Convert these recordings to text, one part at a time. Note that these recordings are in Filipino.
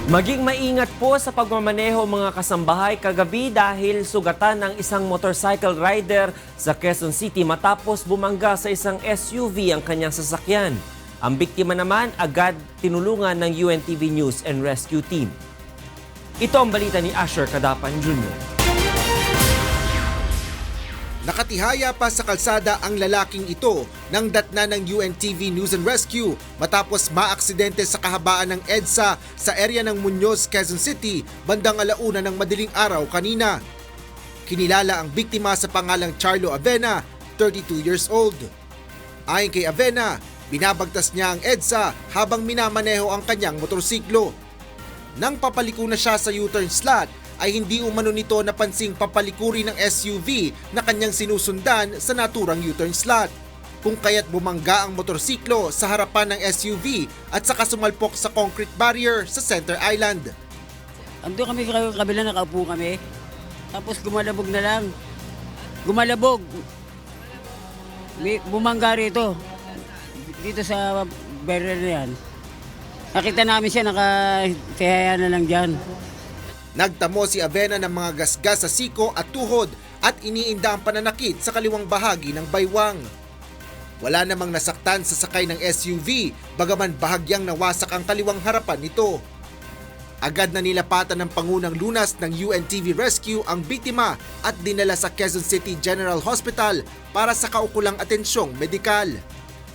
Maging maingat po sa pagmamaneho mga kasambahay kagabi dahil sugatan ng isang motorcycle rider sa Quezon City matapos bumangga sa isang SUV ang kanyang sasakyan. Ang biktima naman agad tinulungan ng UNTV News and Rescue Team. Ito ang balita ni Asher Cadapan Jr. Nakatihaya pa sa kalsada ang lalaking ito nang datna ng UNTV News and Rescue matapos maaksidente sa kahabaan ng EDSA sa area ng Muñoz, Quezon City bandang 1:00 ng madaling araw kanina. Kinilala ang biktima sa pangalang Charlo Avena, 32 years old. Ayon kay Avena, binabagtas niya ang EDSA habang minamaneho ang kanyang motorsiklo. Nang papaliko na siya sa U-turn slot, ay hindi umano nito napansing papalikuri ng SUV na kanyang sinusundan sa naturang U-turn slot. Kung kaya't bumangga ang motorsiklo sa harapan ng SUV at saka sumalpok sa concrete barrier sa Center Island. Ando kami sa kabila, nakaupo kami. Tapos gumalabog na lang. Gumalabog. Bumangga rito. Dito sa barrier na yan. Nakita namin siya, nakatihaya na lang dyan. Nagtamo si Avena ng mga gasgas sa siko at tuhod at iniinda ang pananakit sa kaliwang bahagi ng baywang. Wala namang nasaktan sa sakay ng SUV, bagaman bahagyang nawasak ang kaliwang harapan nito. Agad na nilapatan ng Pangunang Lunas ng UNTV Rescue ang biktima at dinala sa Quezon City General Hospital para sa kaukulang atensyong medikal.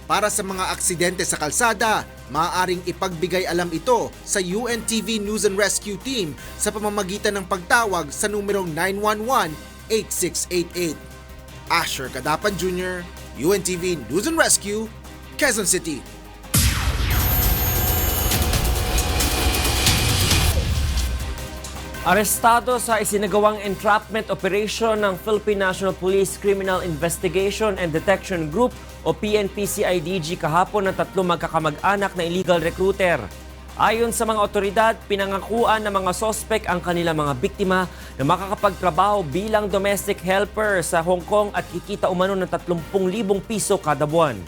Para sa mga aksidente sa kalsada, maaaring ipagbigay alam ito sa UNTV News and Rescue Team sa pamamagitan ng pagtawag sa numerong 911-8688. Asher Cadapan Jr., UNTV News and Rescue, Quezon City. Arestado sa isinagawang entrapment operation ng Philippine National Police Criminal Investigation and Detection Group o PNP-CIDG kahapon ng 3 magkakamag-anak na illegal recruiter. Ayon sa mga otoridad, pinangakuan ng mga sospek ang kanilang mga biktima na makakapagtrabaho bilang domestic helper sa Hong Kong at kikita umano ng 30,000 piso kada buwan.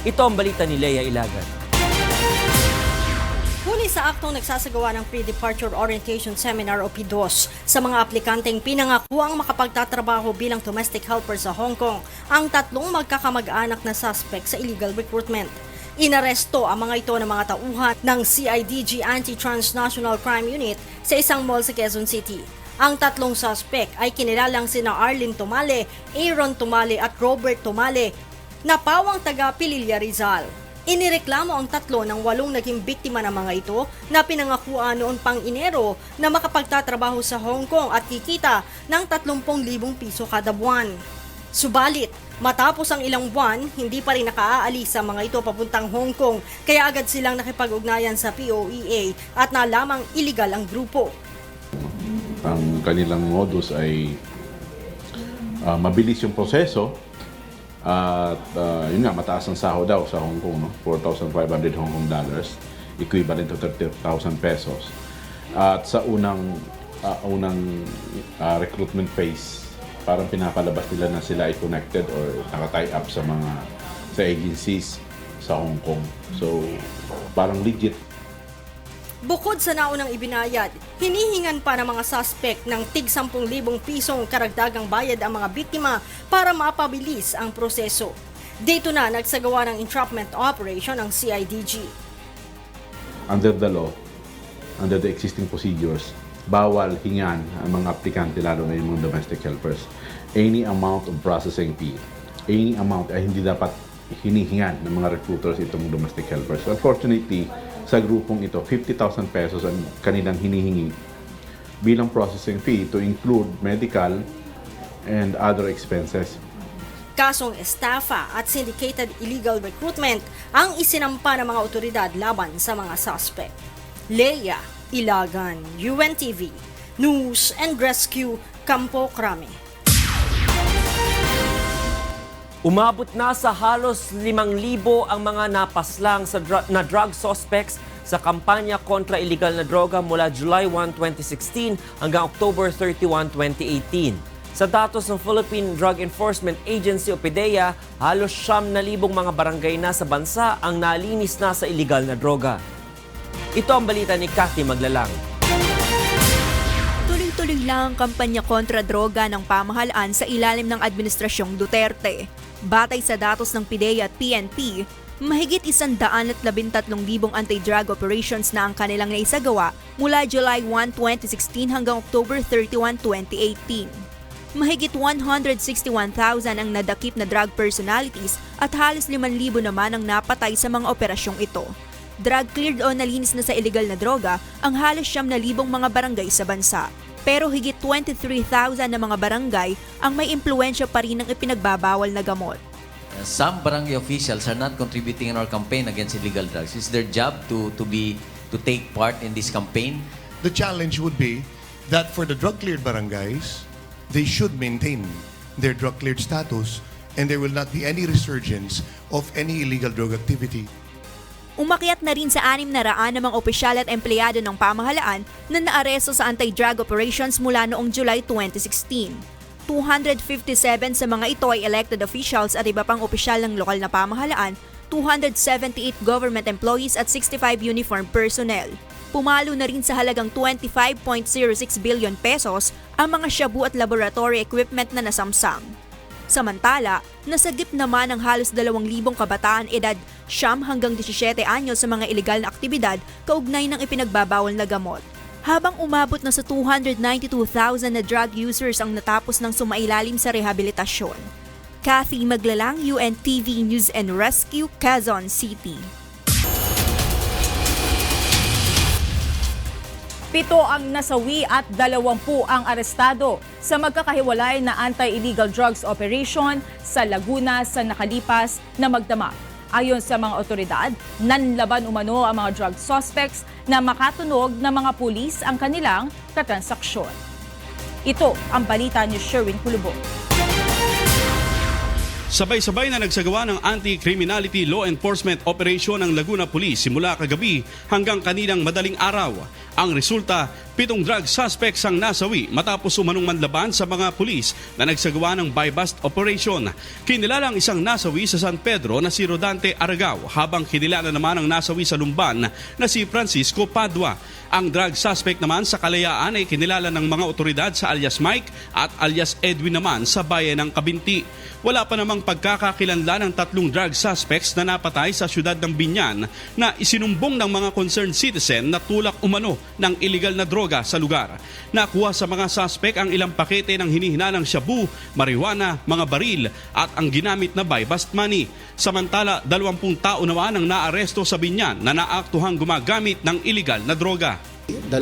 Ito ang balita ni Leia Ilagan. Huli sa aktong nagsasagawa ng Pre-Departure Orientation Seminar o P2 sa mga aplikanteng pinangako ang makapagtatrabaho bilang domestic helper sa Hong Kong ang 3 magkakamag-anak na suspect sa illegal recruitment. Inaresto ang mga ito ng mga tauhan ng CIDG Anti-Transnational Crime Unit sa isang mall sa Quezon City. Ang 3 suspect ay kinilalang sina Arlene Tumale, Aaron Tumale at Robert Tumale na pawang taga Pililla, Rizal. Inireklamo ang 3 ng 8 naging biktima ng mga ito na pinangakuan noon pang Enero na makapagtatrabaho sa Hong Kong at kikita ng 30,000 piso kada buwan. Subalit, matapos ang ilang buwan, hindi pa rin nakaaalis sa mga ito papuntang Hong Kong kaya agad silang nakipag-ugnayan sa POEA at nalamang iligal ang grupo. Ang kanilang modus ay mabilis yung proseso. At yun nga, mataas ang sahod daw sa Hong Kong, no? 4,500 Hong Kong dollars, equivalent to 30,000 pesos. At sa unang recruitment phase, parang pinapalabas nila na sila ay connected or naka-tie up sa agencies sa Hong Kong. So, parang legit. Bukod sa naunang ibinayad, hinihingan pa ng mga suspect ng tig 10,000 pisong karagdagang bayad ang mga biktima para mapabilis ang proseso. Dito na nagsagawa ng entrapment operation ang CIDG. Under the law, under the existing procedures, bawal hingan ang mga aplikante, lalo na yung mga domestic helpers. Any amount of processing fee, any amount ay hindi dapat hinihingan ng mga recruiters itong domestic helpers. Unfortunately, sa grupong ito, 50,000 pesos ang kanilang hinihingi bilang processing fee to include medical and other expenses. Kasong estafa at syndicated illegal recruitment ang isinampa ng mga otoridad laban sa mga suspect. Leia Ilagan, UNTV, News and Rescue, Campo Crame. Umabot na sa halos 5,000 ang mga napaslang na drug suspects sa kampanya kontra illegal na droga mula July 1, 2016 hanggang October 31, 2018. Sa datos ng Philippine Drug Enforcement Agency o PDEA, halos 9,000 mga barangay na sa bansa ang nalinis na sa illegal na droga. Ito ang balita ni Kathy Maglalang. Tuloy-tuloy lang ang kampanya kontra droga ng pamahalaan sa ilalim ng Administrasyong Duterte. Batay sa datos ng PIDEA at PNP, mahigit 113,000 anti-drug operations na ang kanilang naisagawa mula July 1, 2016 hanggang October 31, 2018. Mahigit 161,000 ang nadakip na drug personalities at halos 5,000 naman ang napatay sa mga operasyong ito. Drug cleared o nalinis na sa illegal na droga ang halos 9,000 mga barangay sa bansa. Pero higit 23,000 na mga barangay ang may impluensya pa rin ng ipinagbabawal na gamot. Some barangay officials are not contributing in our campaign against illegal drugs. It's their job to take part in this campaign. The challenge would be that for the drug-cleared barangays, they should maintain their drug-cleared status and there will not be any resurgence of any illegal drug activity. Umakyat na rin sa 600 namang opisyal at empleyado ng pamahalaan na naaresto sa anti-drug operations mula noong July 2016. 257 sa mga ito ay elected officials at iba pang opisyal ng lokal na pamahalaan, 278 government employees at 65 uniformed personnel. Pumalo na rin sa halagang 25.06 billion pesos ang mga shabu at laboratory equipment na nasamsam. Samantala, nasagip naman ang halos 2,000 kabataan edad 9 hanggang 17 anyos sa mga ilegal na aktibidad kaugnay ng ipinagbabawal na gamot. Habang umabot na sa 292,000 na drug users ang natapos ng sumailalim sa rehabilitasyon. Kathy Maglalang, UNTV News and Rescue, Quezon City. 7 ang nasawi at 20 ang arestado sa magkakahiwalay na anti-illegal drugs operation sa Laguna sa nakalipas na magdamag. Ayon sa mga otoridad, nanlaban umano ang mga drug suspects na makatunog ng mga pulis ang kanilang katransaksyon. Ito ang balita ni Sherwin Kulubong. Sabay-sabay na nagsagawa ng anti-criminality law enforcement operation ng Laguna Police simula kagabi hanggang kaninang madaling araw. Ang resulta, 7 drug suspects ang nasawi matapos umanong manlaban sa mga pulis na nagsagawa ng buy-bust operation. Kinilala ang isang nasawi sa San Pedro na si Rodante Aragao habang kinilala naman ang nasawi sa Lumban na si Francisco Padua. Ang drug suspect naman sa Kalayaan ay kinilala ng mga otoridad sa alias Mike at alias Edwin naman sa bayan ng Kabinti. Wala pa namang pagkakakilanlan ng 3 drug suspects na napatay sa syudad ng Binyan na isinumbong ng mga concerned citizen na tulak umano ng illegal na droga sa lugar. Nakuha sa mga suspect ang ilang pakete ng hinihinalang shabu, marijuana, mga baril at ang ginamit na buy-bust money. Samantala, 20 tao naman ang naaresto sa Binyan na naaktuhang gumagamit ng illegal na droga. 2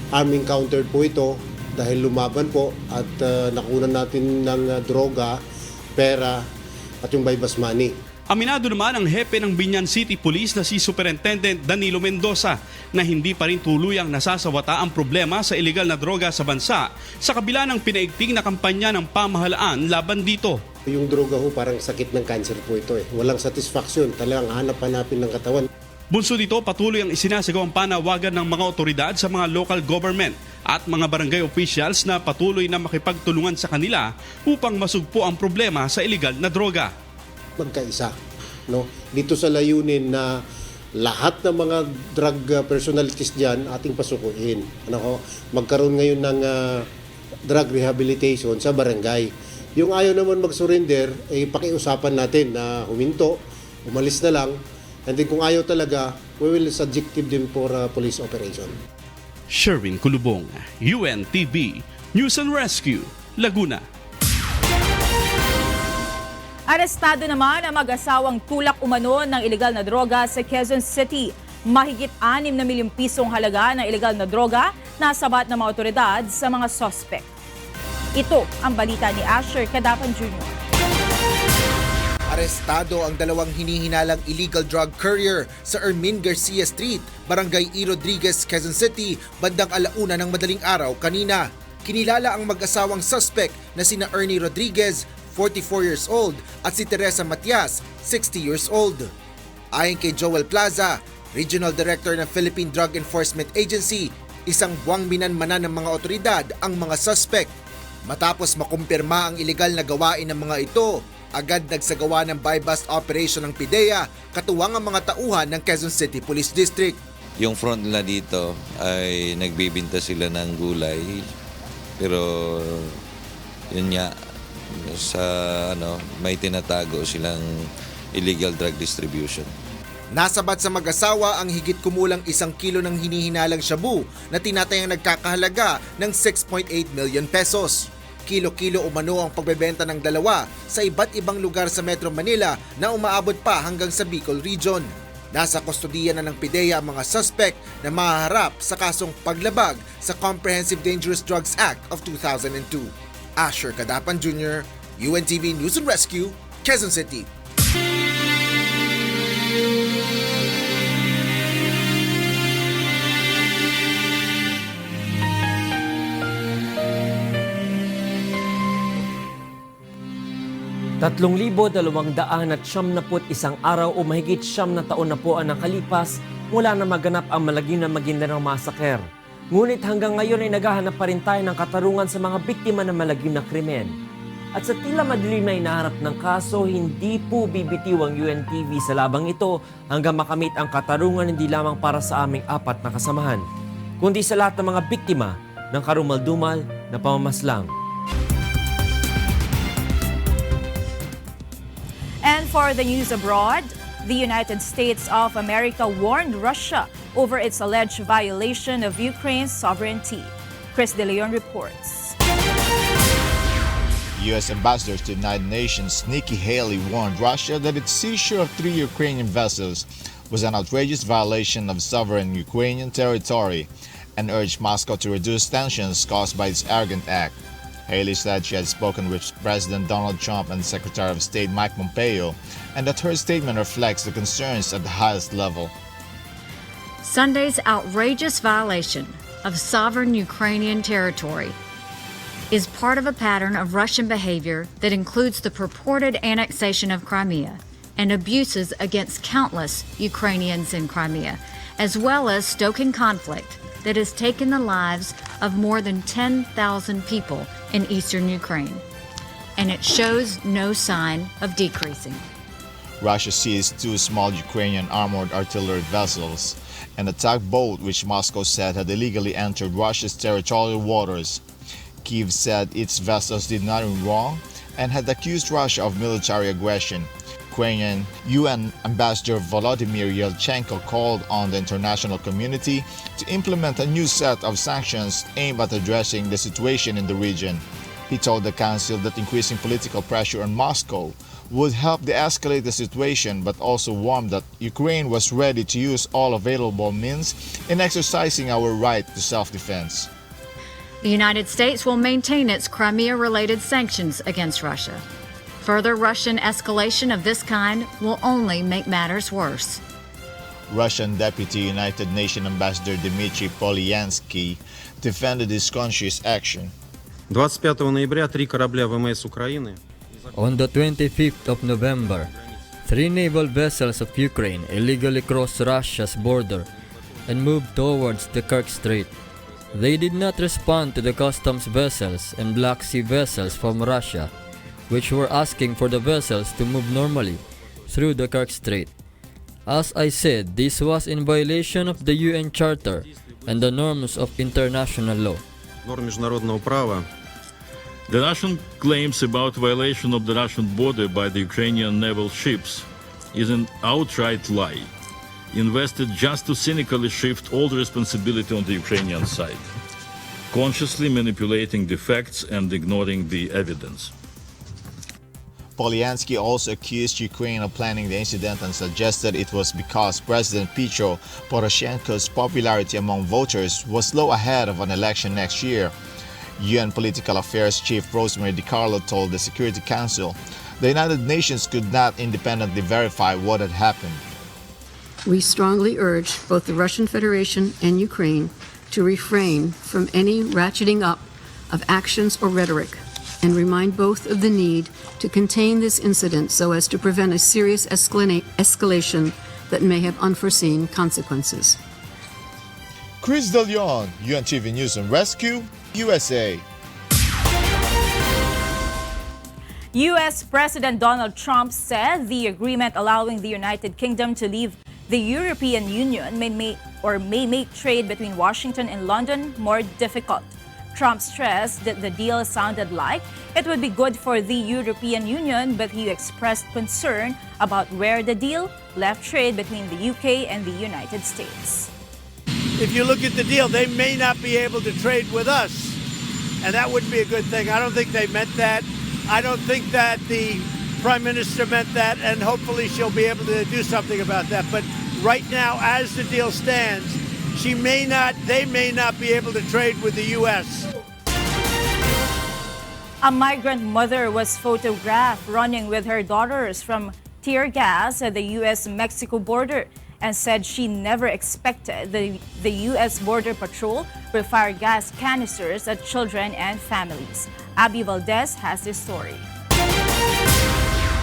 armed encounter po ito dahil lumaban po at nakunan natin ng droga, pera at yung buy-bust money. Aminado naman ang hepe ng Binyan City Police na si Superintendent Danilo Mendoza na hindi pa rin tuluyang nasasawata ang problema sa iligal na droga sa bansa sa kabila ng pinaigting na kampanya ng pamahalaan laban dito. Yung droga ho parang sakit ng cancer po ito eh. Walang satisfaction, talagang hanap-hanapin ng katawan. Bunso dito, patuloy ang isinasagawang panawagan ng mga otoridad sa mga local government at mga barangay officials na patuloy na makipagtulungan sa kanila upang masugpo ang problema sa iligal na droga. Magkaisa, no? Dito sa layunin na lahat ng mga drug personalities diyan ating pasukuin. Magkaroon ngayon ng drug rehabilitation sa barangay. Yung ayaw naman mag-surrender, pakiusapan natin na huminto, umalis na lang. And then kung ayaw talaga, we will subjective them for police operation. Sherwin Kulubong, UNTV, News and Rescue, Laguna. Arestado naman ang mag-asawang tulak umano ng illegal na droga sa Quezon City. Mahigit 6 na milyong pisong halaga ng illegal na droga na sabat ng mga otoridad sa mga suspect. Ito ang balita ni Asher Cadapan Jr. Arestado ang 2 hinihinalang illegal drug courier sa Ermin Garcia Street, Barangay E. Rodriguez, Quezon City, bandang 1:00 ng madaling araw kanina. Kinilala ang mag-asawang suspect na sina Ernie Rodriguez, 44 years old, at si Teresa Matias, 60 years old. Ayon kay Joel Plaza, Regional Director ng Philippine Drug Enforcement Agency, isang buwang minanmanan ng mga otoridad ang mga suspect. Matapos makumpirma ang illegal na gawain ng mga ito, agad nagsagawa ng buy-bust operation ng PIDEA, katuwang ang mga tauhan ng Quezon City Police District. Yung front nila dito ay nagbibinta sila ng gulay, pero yun nga, may tinatago silang illegal drug distribution. Nasabat sa mag-asawa ang higit kumulang 1 kilo ng hinihinalang shabu na tinatayang nagkakahalaga ng 6.8 million pesos. Kilo-kilo umano ang pagbebenta ng dalawa sa iba't ibang lugar sa Metro Manila na umaabot pa hanggang sa Bicol Region. Nasa kustodiya na ng PIDEA ang mga suspect na mahaharap sa kasong paglabag sa Comprehensive Dangerous Drugs Act of 2002. Asher Cadapan Jr., UNTV News and Rescue, Quezon City. Tatlong 2,271 araw o mahigit 9 na taon na po ang nakalipas mula na maganap ang malagim na Maguindanao Massacre. Ngunit hanggang ngayon ay naghahanap pa rin tayo ng katarungan sa mga biktima ng malagim na krimen. At sa tila madilim na inaharap ng kaso, hindi po bibitiw ang UNTV sa labang ito hanggang makamit ang katarungan hindi lamang para sa aming 4 na kasamahan, kundi sa lahat ng mga biktima ng karumal-dumal na pamamaslang. And for the news abroad, the United States of America warned Russia over its alleged violation of Ukraine's sovereignty. Chris De Leon reports. U.S. Ambassador to the United Nations Nikki Haley warned Russia that its seizure of 3 Ukrainian vessels was an outrageous violation of sovereign Ukrainian territory and urged Moscow to reduce tensions caused by this arrogant act. Haley said she had spoken with President Donald Trump and Secretary of State Mike Pompeo and that her statement reflects the concerns at the highest level. Sunday's outrageous violation of sovereign Ukrainian territory is part of a pattern of Russian behavior that includes the purported annexation of Crimea and abuses against countless Ukrainians in Crimea, as well as stoking conflict that has taken the lives of more than 10,000 people in eastern Ukraine, and it shows no sign of decreasing. Russia seized 2 small Ukrainian armored artillery vessels and a tugboat which Moscow said had illegally entered Russia's territorial waters. Kyiv said its vessels did nothing wrong and had accused Russia of military aggression. Ukrainian UN Ambassador Volodymyr Yelchenko called on the international community to implement a new set of sanctions aimed at addressing the situation in the region. He told the Council that increasing political pressure on Moscow would help de-escalate the situation, but also warned that Ukraine was ready to use all available means in exercising our right to self-defense. The United States will maintain its Crimea-related sanctions against Russia. Further Russian escalation of this kind will only make matters worse. Russian Deputy United Nations Ambassador Dmitry Polyansky defended his country's action. 25 ноября 3 корабля ВМС Украины. On the 25th of November, 3 naval vessels of Ukraine illegally crossed Russia's border and moved towards the Kerch Strait. They did not respond to the customs vessels and Black Sea vessels from Russia, which were asking for the vessels to move normally through the Kerch Strait. As I said, this was in violation of the UN Charter and the norms of international law. Норм международного права. The Russian claims about violation of the Russian border by the Ukrainian naval ships is an outright lie, invested just to cynically shift all the responsibility on the Ukrainian side, consciously manipulating the facts and ignoring the evidence. Polyansky also accused Ukraine of planning the incident and suggested it was because President Petro Poroshenko's popularity among voters was low ahead of an election next year. UN Political Affairs Chief Rosemary DiCarlo told the Security Council the United Nations could not independently verify what had happened. We strongly urge both the Russian Federation and Ukraine to refrain from any ratcheting up of actions or rhetoric and remind both of the need to contain this incident so as to prevent a serious escalation that may have unforeseen consequences. Chris De Leon, UNTV News and Rescue, USA. U.S. President Donald Trump said the agreement allowing the United Kingdom to leave the European Union may make trade between Washington and London more difficult. Trump stressed that the deal sounded like it would be good for the European Union, but he expressed concern about where the deal left trade between the UK and the United States. If you look at the deal, they may not be able to trade with us, and that wouldn't be a good thing. I don't think they meant that. I don't think that the Prime Minister meant that, and hopefully she'll be able to do something about that. But right now, as the deal stands, they may not be able to trade with the U.S. A migrant mother was photographed running with her daughters from tear gas at the U.S.-Mexico border and said she never expected the U.S. Border Patrol will fire gas canisters at children and families. Abby Valdez has this story.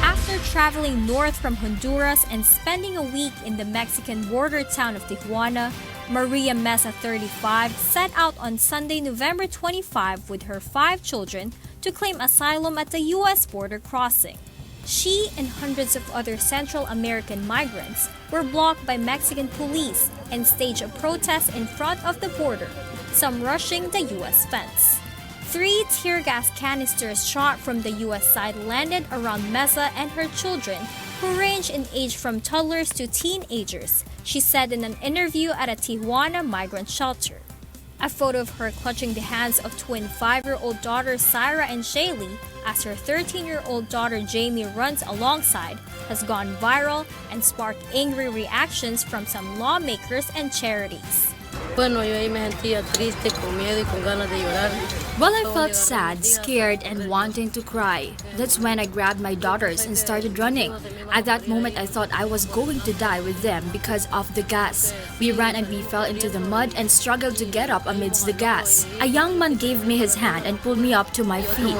After traveling north from Honduras and spending a week in the Mexican border town of Tijuana, Maria Mesa, 35, set out on Sunday, November 25 with her 5 children to claim asylum at the U.S. border crossing. She and hundreds of other Central American migrants were blocked by Mexican police and staged a protest in front of the border, some rushing the U.S. fence. 3 tear gas canisters shot from the U.S. side landed around Mesa and her children, who range in age from toddlers to teenagers, she said in an interview at a Tijuana migrant shelter. A photo of her clutching the hands of twin 5-year-old daughters Syra and Shaylee, as her 13-year-old daughter Jamie runs alongside, has gone viral and sparked angry reactions from some lawmakers and charities. Well, I felt sad, scared, and wanting to cry. That's when I grabbed my daughters and started running. At that moment, I thought I was going to die with them because of the gas. We ran and we fell into the mud and struggled to get up amidst the gas. A young man gave me his hand and pulled me up to my feet.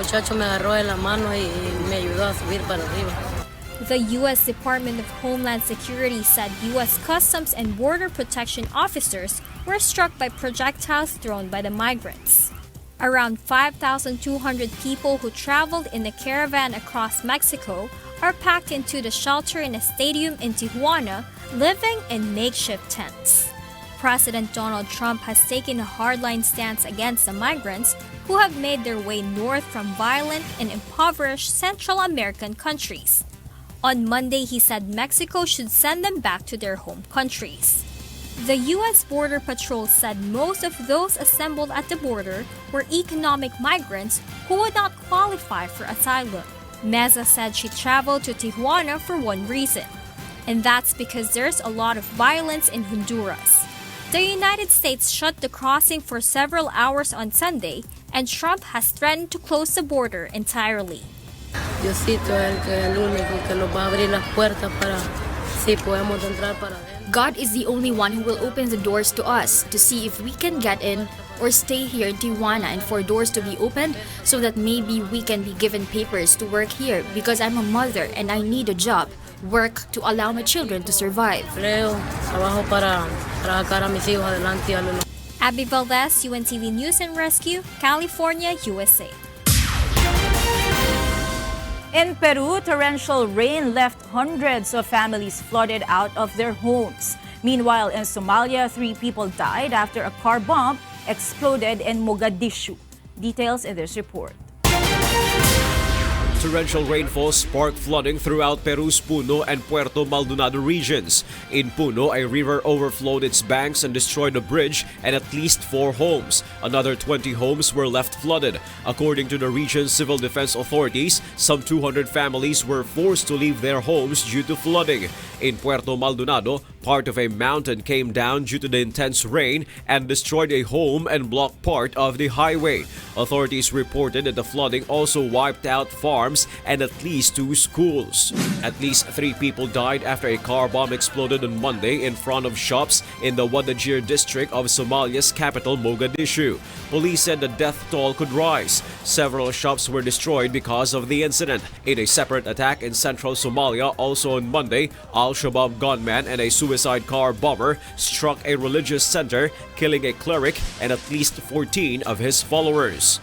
The U.S. Department of Homeland Security said U.S. Customs and Border Protection officers were struck by projectiles thrown by the migrants. Around 5,200 people who traveled in a caravan across Mexico are packed into the shelter in a stadium in Tijuana, living in makeshift tents. President Donald Trump has taken a hardline stance against the migrants who have made their way north from violent and impoverished Central American countries. On Monday, he said Mexico should send them back to their home countries. The U.S. Border Patrol said most of those assembled at the border were economic migrants who would not qualify for asylum. Meza said she traveled to Tijuana for one reason, and that's because there's a lot of violence in Honduras. The United States shut the crossing for several hours on Sunday, and Trump has threatened to close the border entirely. God is the only one who will open the doors to us to see if we can get in or stay here in Tijuana, and for doors to be opened so that maybe we can be given papers to work here because I'm a mother and I need a job, work to allow my children to survive. Abby Valdez, UNTV News and Rescue, California, USA. In Peru, torrential rain left hundreds of families flooded out of their homes. Meanwhile, in Somalia, 3 people died after a car bomb exploded in Mogadishu. Details in this report. Torrential rainfall sparked flooding throughout Peru's Puno and Puerto Maldonado regions. In Puno, a river overflowed its banks and destroyed a bridge and at least 4 homes. Another 20 homes were left flooded. According to the region's civil defense authorities, some 200 families were forced to leave their homes due to flooding. In Puerto Maldonado, part of a mountain came down due to the intense rain and destroyed a home and blocked part of the highway. Authorities reported that the flooding also wiped out farms and at least 2 schools. At least 3 people died after a car bomb exploded on Monday in front of shops in the Wadajir district of Somalia's capital, Mogadishu. Police said the death toll could rise. Several shops were destroyed because of the incident. In a separate attack in central Somalia, also on Monday, Al-Shabaab gunman and a suicide car bomber struck a religious center, killing a cleric and at least 14 of his followers.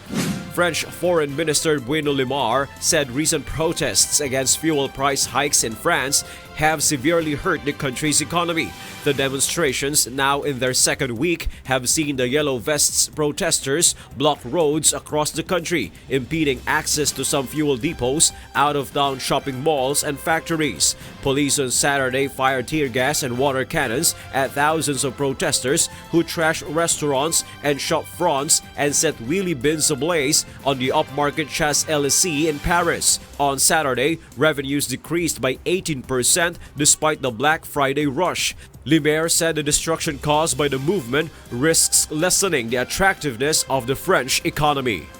French Foreign Minister Bruno Le Maire said recent protests against fuel price hikes in France have severely hurt the country's economy. The demonstrations, now in their second week, have seen the Yellow Vests protesters block roads across the country, impeding access to some fuel depots, out-of-town shopping malls, and factories. Police on Saturday fired tear gas and water cannons at thousands of protesters who trashed restaurants and shop fronts and set wheelie bins ablaze on the upmarket Champs-Élysées in Paris. On Saturday, revenues decreased by 18% despite the Black Friday rush. Le Maire said the destruction caused by the movement risks lessening the attractiveness of the French economy.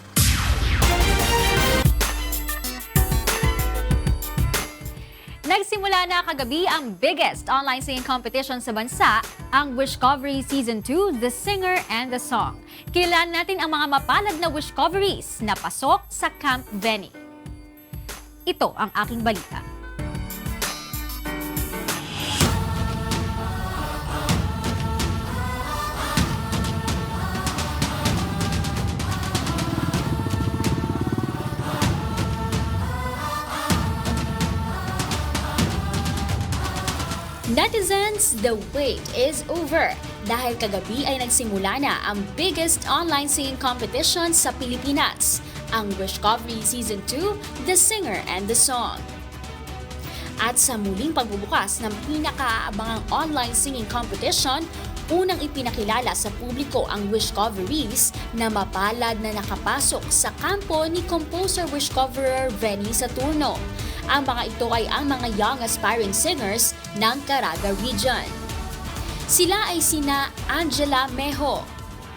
Nagsimula na kagabi ang biggest online singing competition sa bansa, ang Wishcovery Season 2, The Singer and the Song. Kilalanin natin ang mga mapalad na Wishcoveries na pasok sa Camp Benny. Ito ang aking balita. Netizens, the wait is over dahil kagabi ay nagsimula na ang biggest online singing competition sa Pilipinas, ang Wishcovery Season 2, The Singer and the Song. At sa muling pagbubukas ng pinakaabangang online singing competition, unang ipinakilala sa publiko ang Wishcoveries na mapalad na nakapasok sa kampo ni composer Wishcoverer Benny Saturno. Ang mga ito ay ang mga young aspiring singers ng Caraga Region. Sila ay sina Angela Mejo,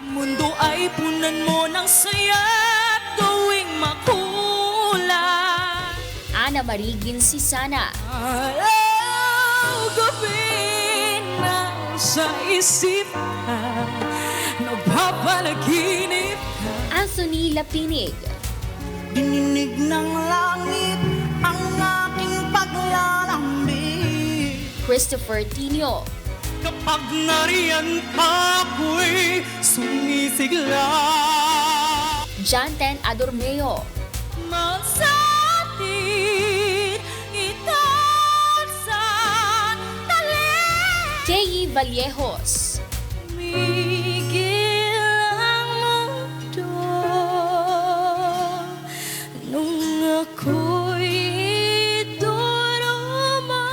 Mundo ay punan mo ng saya at gawing makulay. Ana Marie Ginsisana, Araw gabi na sa isip ka, napapanaginip ka. Anthony Lapinig, Dininig ng langit ang aking paglalambing. Christopher Tinio, Kapag nariyan ako'y sumisigla. Janten Adormeo, Magsalit itan sa talim. Kay Vallejos, Migil ang mundo nung ako'y duruma.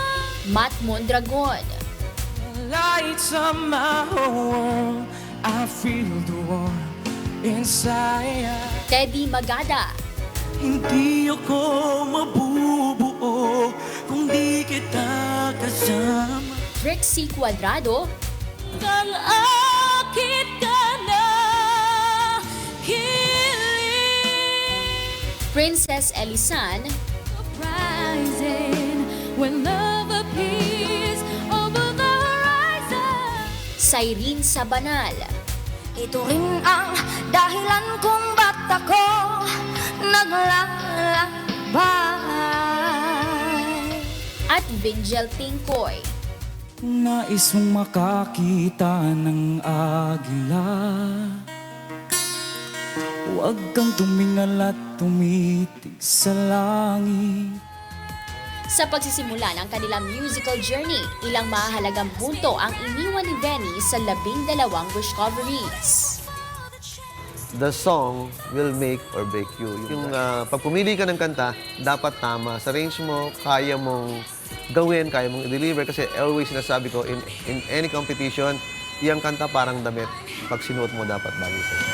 Matt Mondragon, Lights on my home, I feel the warmth inside. Teddy Magada, Hindi ako mabubuo kung di kita kasama. Trixie Cuadrado, Kang akit ka na hiling. Princess Elisan, Rising when love appears over the horizon. Cyrene Sabanal, Ito rin ang dahilan kung ba't ako naglalakbay. at Vingel Tingkoy. Nais mong makakita ng agila, huwag kang tumingal at tumitig sa langit. Sa pagsisimula ng kanilang musical journey, ilang mahalagang punto ang iniwan ni Benny sa 12 Wishcoveries. The song will make or break you. Yung pag pumili ka ng kanta, dapat tama. Sa range mo, kaya mong gawin, kaya mong i-deliver. Kasi always sinasabi ko, in any competition, yung kanta parang damit. Pag sinuot mo, dapat bagay sa'yo.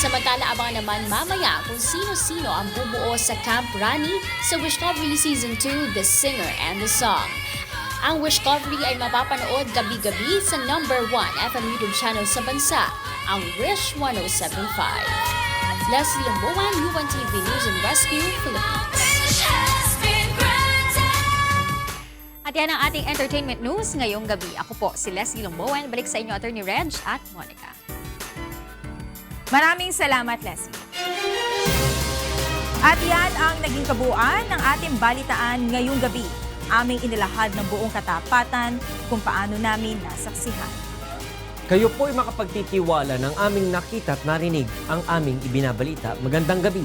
Samantala, abangan naman mamaya kung sino-sino ang bubuo sa Camp Rani sa Wishcovery Season 2, The Singer and the Song. Ang Wishcovery ay mapapanood gabi-gabi sa #1 FM YouTube channel sa bansa, ang Wish 107.5. Leslie Lamboan, UNTV News and Rescue, Philippines. At yan ang ating entertainment news ngayong gabi. Ako po si Leslie Lamboan. Balik sa inyo, Attorney Reg at Monica. Maraming salamat, Leslie. At yan ang naging kabuuan ng ating balitaan ngayong gabi. Aming inilahad ng buong katapatan kung paano namin nasaksihan. Kayo po'y makapagtitiwala ng aming nakita at narinig ang aming ibinabalita. Magandang gabi.